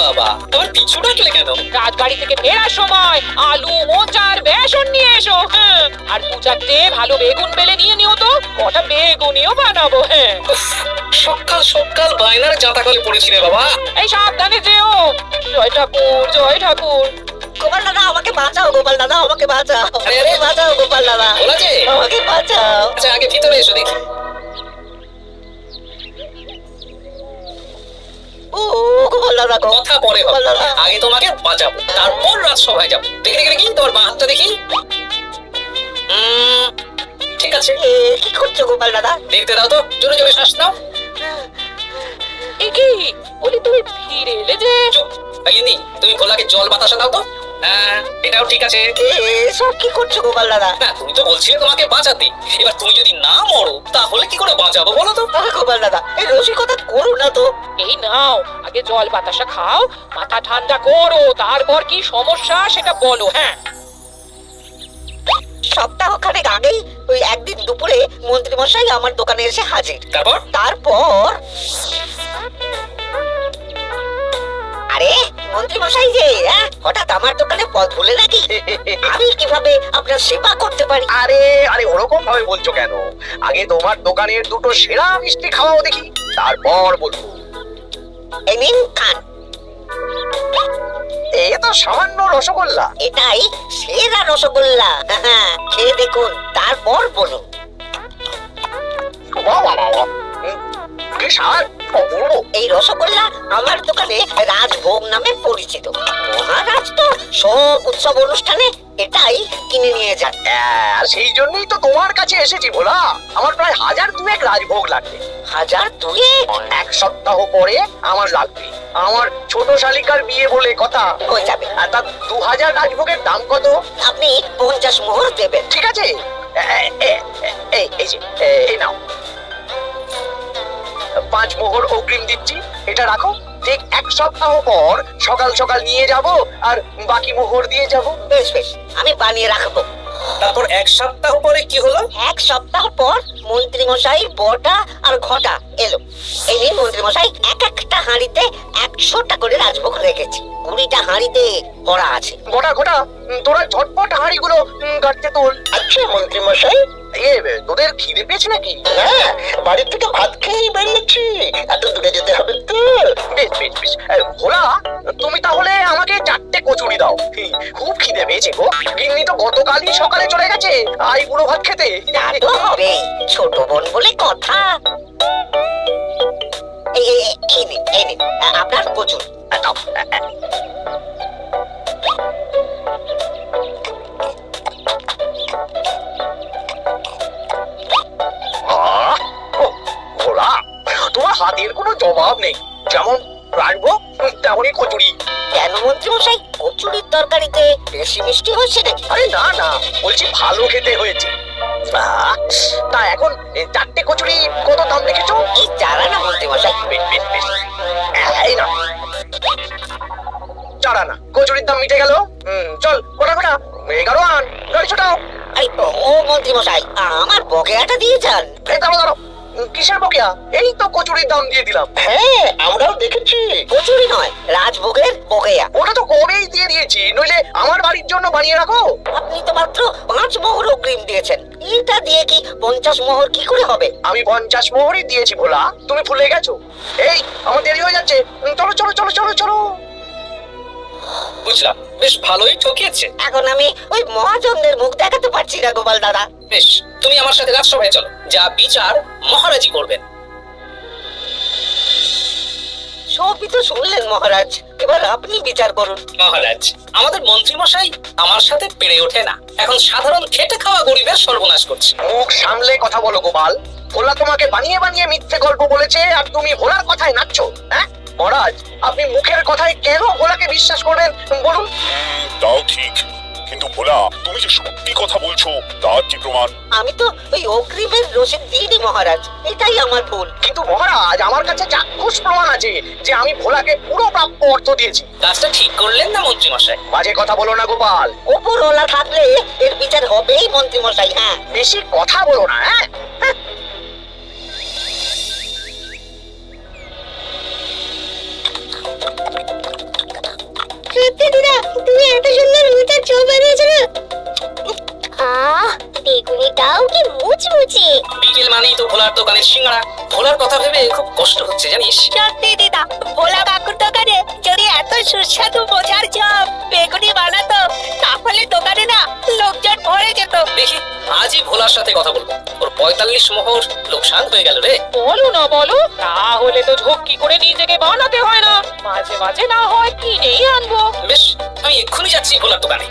বাবা, তোমার পিছু ডাকলে কেন? রাজবাড়ি থেকে ফেরার সময় আলু মোচার বেসন নিয়ে এসো। হ্যাঁ, আর দু চারটে ভালো বেগুন পেলে নিয়ে নিও তো, কটা বেগুনিও বানাবো। হ্যাঁ, সকাল সকাল বায়নার জাতা কলে পড়েছি রে বাবা। এই সাবধানে যেও। জয় ঠাকুর, জয় ঠাকুর। গোপাল দাদা আমাকে বাঁচাও, গোপাল দাদা আমাকে বাঁচাও, আরে, আরে। আমাকে বাঁচাও গোপাল দাদা, বলা যে আমাকে বাঁচাও। আচ্ছা, আগে ভিতরে এসো দেখি। ও গোপাল দাদা গো, কথা পরে হবে, গোপাল দাদা। আগে তোমাকে বাঁচাবো, তারপর রাজসভায় যাবো। দেখি দেখি দেখি তোমার বাঁ হাতটা দেখি। ঠিক আছে, এ কি করছো গোপাল দাদা? দেখতে দাও তো, জোরে জোরে শ্বাস নাও। এ কি বলি, তুমি ফিরে এলে যে? চুপ, ভাইনি, তুমি ভোলাকে জল বাতাসা দাও তো। হ্যাঁ, এটাও ঠিক আছে। সব কি করছো গোপাল দাদা? না, তুমি তো বলছিলে তোমাকে বাঁচাতে, এবার তুমি যদি না মরো তাহলে কি করে বাঁচাবো বলো তো? গোপাল দাদা এই রসিকতা করো না তো। এই নাও, আগে জল বাতাসা খাও, মাথা ঠান্ডা করো, তারপর কি সমস্যা সেটা বলো। হ্যাঁ, সপ্তাহখানেক আগেই ওই একদিন দুপুরে মন্ত্রী মশাই আমার দোকানে এসে হাজির। তারপর তারপর আরে মন্ত্রী মশাই যে হঠাৎ আমার দোকানে পথ ভুলে নাকি? আমি কিভাবে আপনার সেবা করতে পারি? আরে আরে ওরকম ভাবে বলছো কেন? আগে তোমার দোকানের দুটো সেরা মিষ্টি খাওয়াও দেখি, তারপর বলবো। এই নিন খান। এ তো সামান্য রসগোল্লা। এটাই সেরা রসগোল্লা। খেয়ে দেখুন, তারপর বলুন। বাহ, বাহ, বাহ, বাহ। কি স্বাদ, অপূর্ব। এই রসগোল্লা আমার দোকানে রাজভোগ নামে পরিচিত। মহারাজ তো সব উৎসব অনুষ্ঠানে এটাই কিনে নিয়ে যান। আর সেই জন্যই তো তোমার কাছে এসেছি ভোলা। আমার প্রায় 1002 রাজভোগ লাগবে। 1002? এক সপ্তাহ পরে আমার লাগবে। আমার ছোট শালিকার বিয়ে বলে কথা। হয়ে যাবে। আর তা 2000 রাজভোগের দাম কত? আপনি 50 মোহর দেবেন। ঠিক আছে, এই যে এই নাও, 5 মোহর অগ্রিম দিচ্ছি। এটা রাখো, ঠিক এক সপ্তাহ পর সকাল সকাল নিয়ে যাব আর বাকি মোহর দিয়ে যাব। বেশ বেশ, আমি বানিয়ে রাখবো। তারপর এক সপ্তাহ পরে কি হলো? এক সপ্তাহ পর মন্ত্রী মশাই বটা আর ঘটা এলো। এই নিন মন্ত্রী মশাই, এক একটা হাঁড়িতে 100টা করে রাজভোগ রেখেছি। 20টা হাঁড়িতে ভরা আছে। গোটা গোটা তোরা ঝটপট হাঁড়িগুলো গাড়তে তোল। আচ্ছা মন্ত্রী মশাই, তোদের খিদে পেয়েছে নাকি? হ্যাঁ বাড়ি থেকে ভাত খেয়েই বেরিয়েছি, এত দূরে যেতে হবে তো। বেশ বেশ বেশ, ভোলা তুমি তাহলে আমাকে 4টে কচুরি দাও। খুব খিদে পেয়েছে গো। গিন্নি তো গতকালই সকালে চলে গেছে আই বুড়ো ভাত খেতে। তা তো হবেই, ছোট বোন বলে কথা। এই নিন, এই নিন আপনার কচুর। দাও। ভোলা, তোমার হাতের কোনো জবাব নেই। যেমন রাখবো তেমনই কচুরি। কেন মন্ত্রী মশাই, কচুরির তরকারিতে বেশি মিষ্টি হচ্ছে নাকি? আরে না না, বলছি ভালো খেতে হয়েছে। তা এখন 4টে কচুরি কত দাম রেখেছো? এই জানা না মন্ত্রী মশাই। বেশ বেশ বেশ, এই না 4 আনা কচুরির দাম মিটে গেল। চল কোটা কোটা 11 আন, গাড়ি ছোটাও। আরে ও মন্ত্রী মশাই, আমার বকেয়াটা দিয়ে যান। এই দাঁড়াও দাঁড়াও, কিসের বকেয়া? এই তো কচুরির দাম দিয়ে দিলাম। হ্যাঁ আমরাও দেখেছি। কচুরি নয়, রাজভোগের বকেয়া। ওটা তো কবেই দিয়ে দিয়েছি, নইলে আমার বাড়ির জন্য বানিয়ে রাখো। আপনি তো মাত্র 5 মোহর অগ্রিম দিয়েছেন, এটা দিয়ে কি 50 মোহর কি করে হবে? আমি 50 মোহরই দিয়েছি ভোলা, তুমি ভুলে গেছো? এই আমার দেরি হয়ে যাচ্ছে, চলো চলো চলো চলো চলো। বুঝলাম, বেশ ভালোই ঠকিয়েছে। এখন আমি ওই মহাজনদের মুখ দেখাতে পারছি না গোপাল দাদা। বেশ, তুমি আমার সাথে রাজসভায় চলো, যা বিচার মহারাজই করবেন। সবই তো শুনলেন মহারাজ, এবার আপনি বিচার করুন। মহারাজ, আমাদের মন্ত্রী মশাই আমার সাথে পেরে ওঠে না, এখন সাধারণ খেটে খাওয়া গরিবের সর্বনাশ করছে। মুখ সামলে কথা বলো গোপাল। ভোলা তোমাকে বানিয়ে বানিয়ে মিথ্যে গল্প বলেছে আর তুমি ভোলার কথায় নাচছো। হ্যাঁ মহারাজ, আপনি মুখের কথায় কেন ভোলাকে বিশ্বাস করবেন বলুন? তাও ঠিক, কিন্তু ভোলা তুমি যে সত্যি কথা বলছো তার কি প্রমাণ? আমি তো ওই অগ্রিমের রসিদ দিইনি মহারাজ, এটাই আমার ভুল। কিন্তু মহারাজ, আমার কাছে চাক্ষুষ প্রমাণ আছে যে আমি ভোলাকে পুরো প্রাপ্য অর্থ দিয়েছি। কাজটা ঠিক করলেন না মন্ত্রী মশাই? বাজে কথা বলো না গোপাল। ওপরওয়ালা থাকলে এর বিচার হবেই মন্ত্রী মশাই। হ্যাঁ বেশি কথা বলো না। হ্যাঁ সত্যি দিদা তুমি এত সুন্দর মোচার চপ বানিয়েছো না? বেগুনিটাও কি মুচমুচে। বিকেল মানেই তো ভোলার দোকানের সিঙ্গাড়া। ভোলার কথা ভেবে খুব কষ্ট হচ্ছে জানিস। সত্যি দিদা, ভোলা কাকুর দোকানে যদি এত সুস্বাদু মোচার চপ বেগুনি বানাতো তাহলে দোকানে না লোকজন ভরে যেত। দেখি আজই ভোলার সাথে কথা বলবো। ওর 45 মোহর লোকসান হয়ে গেল রে। বলো না বলো, তাহলে তো ঝক্কি করে নিজেকে বানাতে হয় না, মাঝে মাঝে না হয় কিনেই আনবো। বেশ, আমি এক্ষুনি যাচ্ছি ভোলার দোকানে।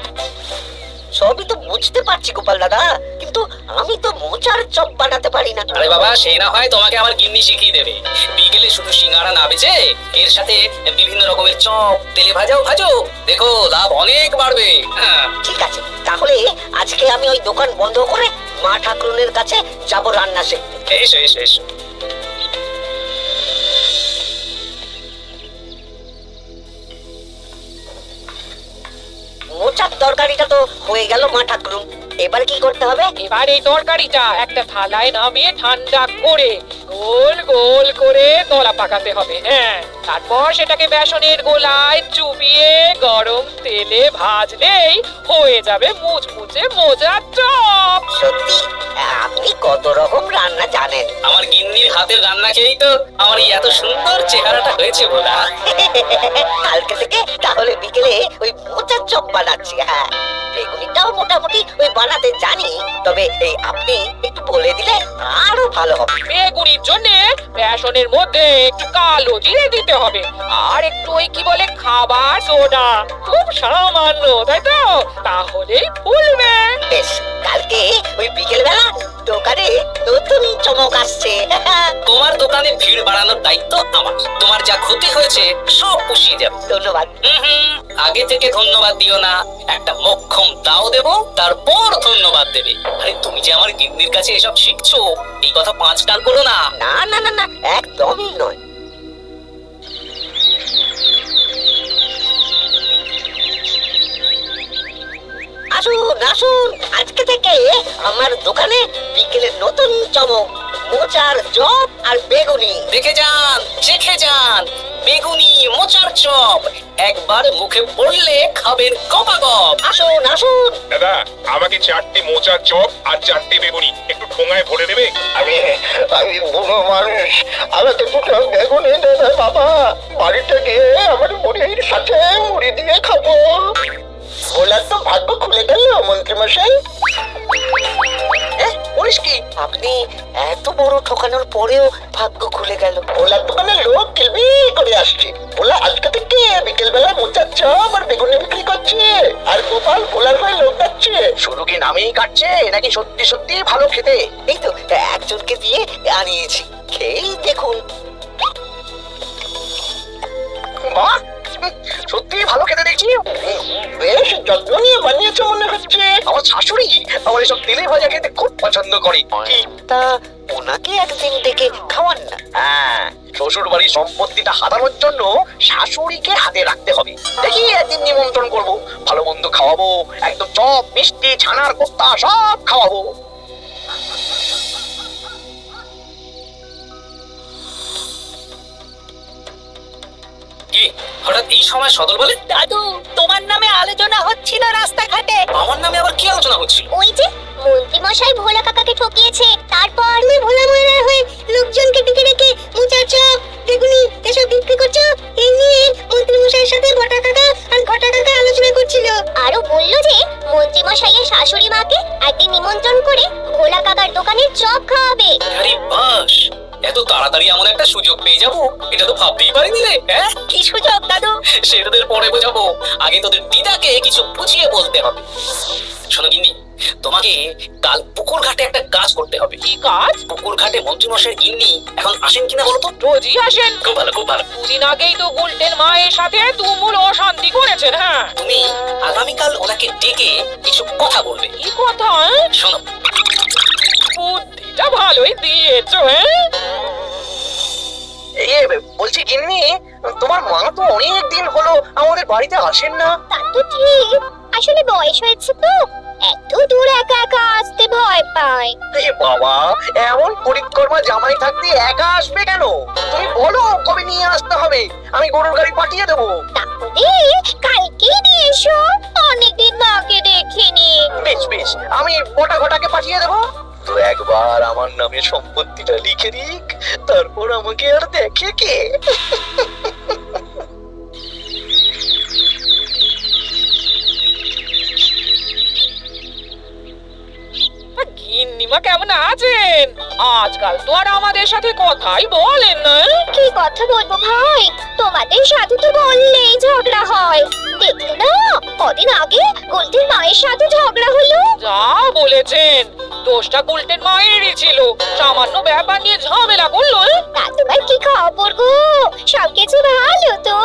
সবই তো বুঝতে পারছি গোপাল দাদা, কিন্তু আমি তো মোচার চপ বানাতে পারি না। আরে বাবা, সেই না হয় তোমাকে আমার গিন্নি শিখিয়ে দেবে। বিকেলে শুধু সিঙ্গাড়া না বেচে এর সাথে বিভিন্ন রকমের চপ, তেলে ভাজাও ভাজো, দেখো লাভ অনেক বাড়বে। হ্যাঁ, ঠিক আছে, তাহলে আজকে আমি ওই দোকান বন্ধ করে মা ঠাকুরনের কাছে যাবো রান্না শিখতে। এসো এসো এসো। মোচার তরকারিটা তো হয়ে গেল মা ঠাকুরুন, এবার কি করতে হবে? এবার এই তরকারিটা একটা থালায় নামিয়ে ঠান্ডা করে গোল গোল করে দলা পাকাতে হবে। হ্যাঁ, তারপর সেটাকে বেসনের গোলায় চুবিয়ে গরম তেলে ভাজলেই হয়ে যাবে মুচমুচে মোচার চপ। সত্যি আপনি কত রকম রান্না জানেন। আমার গিন্নির হাতের রান্না খেয়েই তো আমার এই এত সুন্দর চেহারাটা হয়েছে ভোলা। কালকে থেকে তাহলে বিকেলে ওই মোচার চপ বানাচ্ছি। হ্যাঁ, বেগুনিটাও মোটামুটি ওই বানাতে জানি, তবে এই আপনি একটু বলে দিলে আরো ভালো হবে। বেগুনির জন্য বেসনের মধ্যে একটু কালো জিরে দিতে হবে, আর একটু ওই কি বলে খাবার সোডা, খুব সামান্য, তাই তো? তাহলেই ফুলবে। বেশ, কালকে ওই বিকেল বেলা দোকানে নতুন চমক আসছে। তোমার দোকানে ভিড় বাড়ানোর দায়িত্ব আমার। তোমার যা ক্ষতি হয়েছে সব পুষিয়ে যাবে। ধন্যবাদ। আগে থেকে ধন্যবাদ দিও না, একটা মক্ষম দাও দেবো, তারপর ধন্যবাদ দেবে। আরে তুমি যে আমার গিন্নির কাছে এসব শিখছো, এই কথা 5 কান করো না। না না না না, একদমই নয়। আসুন আসুন, আজকে থেকে আমার দোকানে বিকেলে নতুন চমক, মোচার চপ আর বেগুনি। দেখে যান, চেখে যান, বেগুনি মোচার চপ একবার মুখে পড়লে খাবেন গপাগপ। আসুন আসুন। দাদা, আমাকে 4টি মোচার চপ আর 4টি বেগুনি একটু ঠোঙায় ভরে দেবে। আমি আমি বুড়ো মানুষ, আমাকে দুটো বেগুনি দেবে বাবা। বাড়িতে গিয়ে আমার মুড়ির সাথে মুড়ি দিয়ে খাবো। ভোলার তো ভাগ্য খুলে গেল মন্ত্রী মশাই। বলিস কি, আপনি এত বড় ঠকানোর পরেও ভাগ্য খুলে গেল? ভোলার দোকানে লোক কিলবি করে আসছে। ভোলা আজকে থেকে বিকেল বেলা মোচার চপ আর বেগুনি বিক্রি করছে, আর গোপাল ভোলার হয়ে লোক যাচ্ছে। শুধু কি নামেই কাটছে নাকি সত্যি সত্যি ভালো খেতে? এই তো একজনকে দিয়ে আনিয়েছি, খেয়েই দেখুন। বাহ, সত্যি ভালো খেতে দেখছি। বেশ যত্ন নিয়ে বানিয়েছে মনে হচ্ছে। আমার শাশুড়ি আমার এসব তেলে ভাজা খেতে খুব পছন্দ করে। কি? তা ওনাকে একদিন ডেকে খাওয়ান না। হ্যাঁ, শ্বশুর বাড়ির সম্পত্তিটা হাতানোর জন্য শাশুড়িকে হাতে রাখতে হবে। দেখি একদিন নিমন্ত্রণ করব, ভালো মন্দ খাওয়াবো, একদম চপ, মিষ্টি, ছানার কোপ্তা সব খাওয়াবো। কি হঠাৎ এই সময় সদল বলে? দাদু, তোমার নামে আলোচনা হচ্ছিল রাস্তাঘাটে। আমার নামে আবার কি আলোচনা হচ্ছিল? ওই যে মন্ত্রী মশাই ভোলা কাকাকে ঠকিয়েছে, তারপর তুমি ভোলা ময়রা হয়ে লোকজনকে ডেকে ডেকে মোচার চপ, বেগুনি এসব বিক্রি করছো, এই নিয়ে মন্ত্রী মশাইয়ের সাথে বটা কাকা আর ঘটা কাকা আলোচনা করছিল। আরো বললো যে মন্ত্রী মশাইয়ের শাশুড়ি মাকে একদিন নিমন্ত্রণ করে ভোলা কাকার দোকানে চপ খাওয়াবে। আরে বাস, এত তাড়াতাড়ি এমন একটা সুযোগ পেয়ে যাবো, এটা তো ভাবতেই পারিনি রে। হ্যাঁ, কি সুযোগ দাদু? সে তোদের পরে বোঝাবো, আগে তোদের দিদাকে কিছু বুঝিয়ে বলতে হবে। শোনো গিন্নি, তোমাকে কাল পুকুর ঘাটে একটা কাজ করতে হবে। কি কাজ? পুকুর ঘাটে মন্ত্রীমশাইয়ের গিন্নি এখন আসেন কিনা বলো তো? রোজই আসেন। খুব ভালো খুব ভালো। দুদিন আগেই তো গুলটেন মায়ের সাথে তুমুল অশান্তি করেছেন। হ্যাঁ, তুমি আগামীকাল ওনাকে ডেকে কিছু কথা বলবে। কি কথা? শোনো, বুদ্ধিটা ভালোই দিয়েছো। হ্যাঁ, বলছি গিন্নি, তোমার মা তো অনেক দিন হলো আমাদের বাড়িতে আসেন না। তা তো ঠিক, আসলে বয়স হয়েছে তো, এত দূর একা একা আসতে ভয় পায়। এ বাবা, এমন পরিক্রমা জামাই থাকতে একা আসবে কেন? তুমি বলো কবে নিয়ে আসতে হবে, আমি গরুর গাড়ি পাঠিয়ে দেবো। তা কালকে নিয়ে এসো, অনেকদিন মাকে দেখিনি। বেশ বেশ, আমি বটা ঘটাকে পাঠিয়ে দেবো। তো একবার আমার নামে সম্পত্তিটা লিখে দিক, তারপর আমাকে আর দেখে কে। গিন্নিমা কেমন আছেন? আজকাল তো আর আমাদের সাথে কথাই বলেন না। কি কথা বলবো ভাই, তোমাদের সাথে তো বললেই ঝগড়া হয়। দেখলে না, কদিন আগে গোলটির মায়ের সাথে ঝগড়া হলো। যা বলেছেন, দোষটা গুলটেন মায়েরই ছিল। সামান্য ব্যাপার নিয়ে ঝামেলা করলো। তা তোমার কি খবর গো? সবকিছু ভালো তো?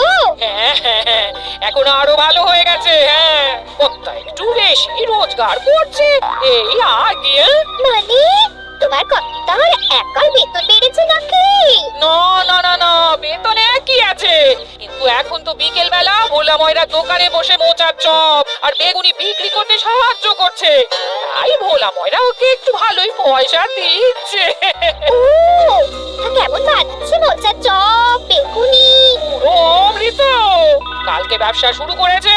হ্যাঁ হ্যাঁ হ্যাঁ, এখন আরো ভালো হয়ে গেছে। হ্যাঁ, কর্তা একটু বেশি রোজগার করছে, এই আর কি। মানে তোমার কর্তার একার বেতন বেড়েছে নাকি? না না না না, বেতন একই আছে, কিন্তু এখন তো বিকেল বেলা ভোলা ময়রা দোকানে বসে মোচার চপ আর বেগুনি বিক্রি করতে সাহায্য করছে। তাই ভোলা ময়রা ওকে একটু ভালোই পয়সা দিচ্ছে। ও, তা কেমন লাগছে মোচার চপ বেগুনি? পুরো অমৃত। কালকে ব্যবসা শুরু করেছে,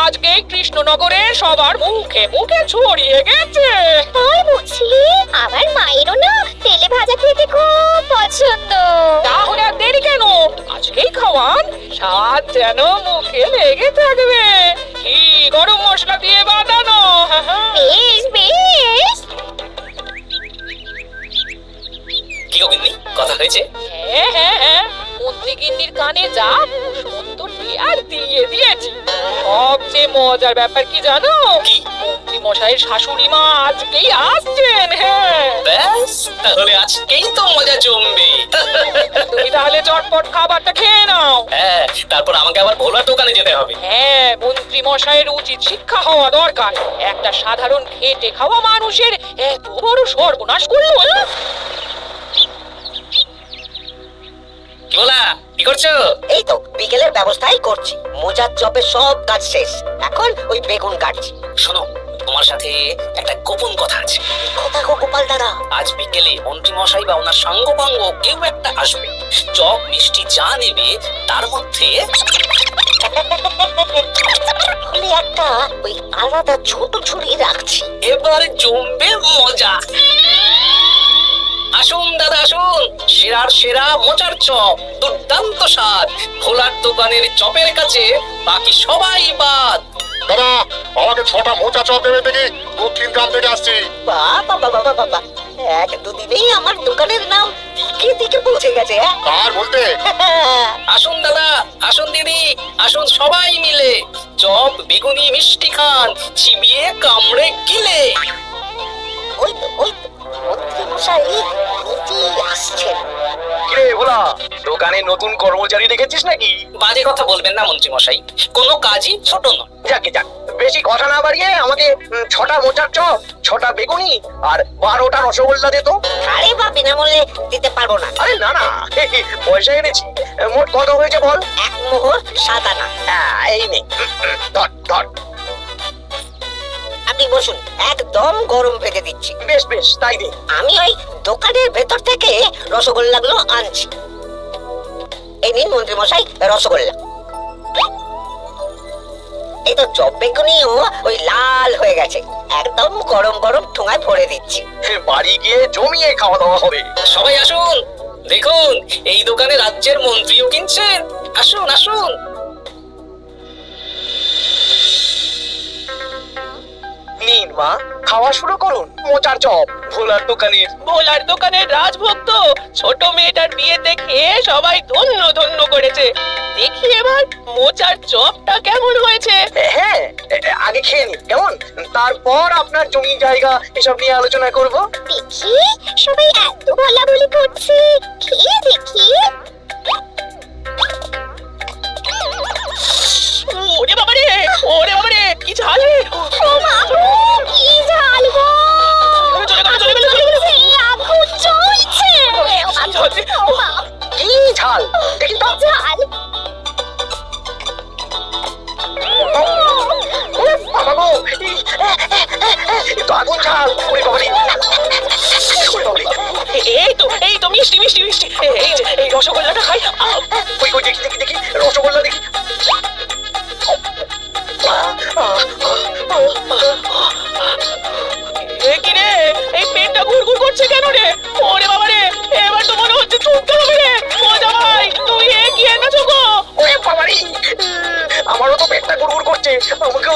আজকেই কৃষ্ণনগরে সবার মুখে মুখে ছড়িয়ে গেছে। তাই বুঝলি? আমার মায়েরও না তেলে ভাজা খেতে খুব পছন্দ। তাহলে আর দেরি কেন? আজকেই খাওয়ান, স্বাদ যেন মুখে লেগে থাকবে। কি গরম মশলা দিয়ে বানানো। হ্যাঁ, হ্যাঁ। বেশ বেশ। কি গো গিন্নি, কথা হয়েছে? হ্যাঁ হ্যাঁ হ্যাঁ, মন্ত্রী গিন্নির কানে যা সুন্দর আর দিয়ে দিয়েছি। সবচেয়ে মজার ব্যাপার কি জানো? কি? মন্ত্রী মশাইয়ের শাশুড়ি মা আজকেই আসছেন। হ্যাঁ, ব্যাস, তাহলে আজকেই তো মজা জমবে। তুমি তাহলে চটপট খাবারটা খেয়ে নাও। হ্যাঁ, তারপর আমাকে আবার ভোলার দোকানে যেতে হবে। হ্যাঁ, মন্ত্রী মশাইয়ের উচিত শিক্ষা হওয়া দরকার। একটা সাধারণ খেটে খাওয়া মানুষের এত বড় সর্বনাশ করলো। কি বলা, কি করছো? এই তো বিকেলের ব্যবস্থাই করছি। মোচার চপের সব কাজ শেষ, এখন ওই বেগুন কাটছি। শোনো, তোমার সাথে একটা গোপন কথা আছে। কথা গো গোপাল দাদা? আজ বিকেলে মন্ত্রী মশাই বা ওনার সাঙ্গপাঙ্গ কেউ একটা আসবে। চপ মিষ্টি যা নেবে তার মধ্যে আমি একটা ওই আলাদা ছোট ছুরি রাখছি। এবার জমবে মজা। আসুন দাদা আসুন, সেরার সেরা মোচার চপ, দুর্দান্ত স্বাদ। ভোলার দোকানের চপের কাছে বাকি সবাই বাদ। দাদা, আমাকে 6টা মোচা চপ দেবে দেখি, দক্ষিণ গ্রাম থেকে আসছি। বাবা বাবা বাবা, এক দুদিনেই আমার দোকানের নাম দিকে দিকে পৌঁছে গেছে। কার বলতে? আসুন দাদা, আসুন দিদি, আসুন সবাই মিলে চপ বেগুনি মিষ্টি খান, চিবিয়ে কামড়ে গিলে। ওই তো মন্ত্রী মশাই নিজেই আসছেন। কিরে ভোলা, দোকানে নতুন কর্মচারী রেখেছিস নাকি? বাজে কথা বলবেন না মন্ত্রী মশাই, কোনো কাজই ছোট নয়। যাকে যাক, বেশি কথা না বাড়িয়ে আমাকে 6টা মোচার চপ, 6টা বেগুনি আর 12টা রসগোল্লা দে তো। আরে বা বিনামূল্যে দিতে পারবো না। আরে না না, পয়সা এনেছি। মোট কত হয়েছে বল? 1 মোহর 7 আনা। এই নে, ধর ধর। আপনি বসুন, একদম গরম ভেজে দিচ্ছি। বেশ বেশ, তাই দে। আমি ওই দোকানের ভেতর থেকে রসগোল্লাগুলো আনছি। এই নিন মন্ত্রী মশাই রসগোল্লা। এই তো চপ বেগুনিও ওই লাল হয়ে গেছে, একদম গরম গরম ঠোঙায় ভরে দিচ্ছি। বাড়ি গিয়ে জমিয়ে খাওয়া দাওয়া হবে। সবাই আসুন, দেখুন এই দোকানে রাজ্যের মন্ত্রীও কিনছেন। আসুন আসুন। নিন মা, খাওয়া শুরু করুন মোচার চপ ভোলার দোকানের। ভোলার দোকানের রাজভক্ত ছোট মেয়েটার বিয়ে দেখে সবাই ধন্য ধন্য করেছে। দেখি এবার মোচার চপটা কেমন হয়েছে। হ্যাঁ, আগে খেয়ে নিন কেমন, তারপর আপনার জমি জায়গা এসব নিয়ে আলোচনা করব। দেখি সবাই এত বলাবলি করছে, খেয়ে দেখি। ওরে বাবারে, ওরে বাবারে, কি ঝাল রে! ও মা গো, কি ঝাল গো! চলে গেল, চলে গেল, চলে গেল। সেই আগুন জ্বলছে। ও মা, কি ঝাল দেখি তো। ঝাল। বাবা গো, তো আগুন ঝাল। ওরে বাবারে, ওরে বাবারে। এই তো মিষ্টি মিষ্টি মিষ্টি। এই যে এই রসগোল্লাটা খাই। ওই দেখি দেখি দেখি রসগোল্লা দেখি।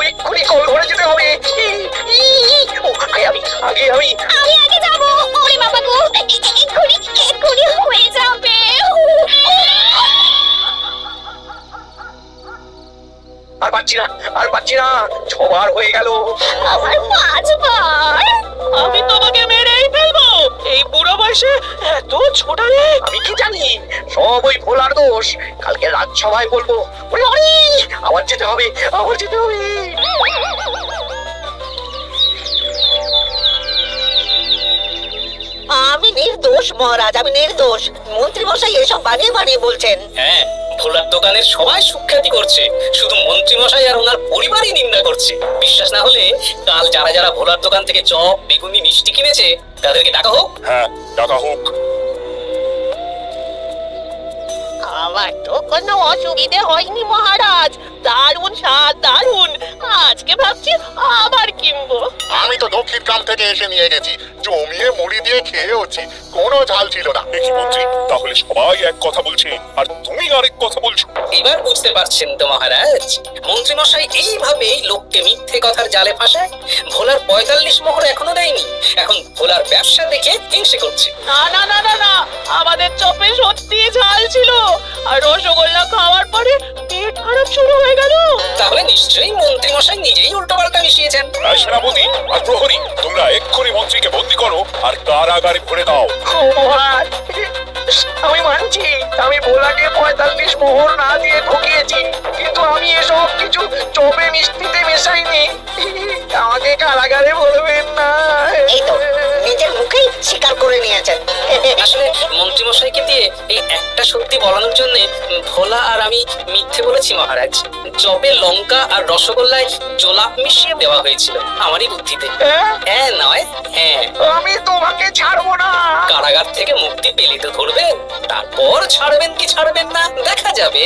এক্ষুনি কল ঘরে যেতে হবে। ও, আগে আমি আমি আগে যাব। ওরে বাবা গো, এক্ষুনি হয়ে যাবে। আর পাচ্ছি না 6 বার হয়ে গেল। আমার 5 বার। আমি তোমাকে মেরেই ফেলবো। এই বুড়ো বয়সে এত ছোটালে। আমি কি জানি, সব ওই ভোলার দোষ। কালকে রাজসভায় বলবো। ওরে ওরে, আবার যেতে হবে। আমি নির্দোষ মহারাজ, আমি নির্দোষ। মন্ত্রী মশাই এসব বানিয়ে বানিয়ে বলছেন। হ্যাঁ, ভোলার দোকানের সবাই সুখ্যাতি করছে, শুধু মন্ত্রী মশাই আর ওনার পরিবারই নিন্দা করছে। বিশ্বাস না হলে কাল যারা যারা ভোলার দোকান থেকে চপ, বেগুনি, মিষ্টি কিনেছে তাদেরকে ডাকা হোক। হ্যাঁ, ডাকা হোক। আমার তো কোনো অসুবিধে হয়নি মহারাজ। দারুণ স্বাদ, দারুণ। আজকে ভাবছি আবার কিনবো। আমি তো দক্ষিণ গ্রাম থেকে এসে নিয়ে গেছি, জমিয়ে মুড়ি দিয়ে খেয়েওছি, কোনো ঝাল ছিল না। কি মন্ত্রী, তাহলে সবাই এক কথা বলছে আর তুমি আরেক কথা বলছো? এবার বুঝতে পারছেন তো মহারাজ, মন্ত্রী মশাই এইভাবেই লোককে মিথ্যে কথার জালে ফাঁসায়। ভোলার 45 মোহর এখনো দেয়নি, এখন ভোলার ব্যবসা দেখে হিংসে করছে। না না না না না, আমাদের চপে সত্যি ঝাল ছিল। আর রসগোল্লা খাওয়ার পরে পেট খারাপ শুরু হয়ে গেল। তাহলে নিশ্চয়ই মন্ত্রী মশাই নিজেই উল্টোপাল্টা মিশিয়েছেন। সেনাপতি আর প্রহরী, তোমরা এক্ষুনি মন্ত্রীকে বন্দি করো আর কারাগারে ভরে দাও। মহারাজ, আমি মানছি আমি ভোলাকে 45 মোহর না দিয়ে ঠকিয়েছি, কিন্তু আমি এসব কিছু চপে মিষ্টিতে মেশাইনি। আমাকে কারাগারে বলবেন না। এই তো নিজের মুখেই স্বীকার করে নিয়েছেন। আসলে মন্ত্রী মশাইকে দিয়ে এই একটা সত্যি বলানোর জন্য ভোলা আর আমি মিথ্যে বলেছি মহারাজ। চপে লঙ্কা আর রসগোল্লায় জোলাপ মিশিয়ে দেওয়া হয়েছিল আমারই বুদ্ধিতে। হ্যাঁ নয় হ্যাঁ, আমি তোমাকে ছাড়বো না। কারাগার থেকে মুক্তি পেলে তো ধরবেন, তারপর ছাড়বেন কি ছাড়বেন না দেখা যাবে।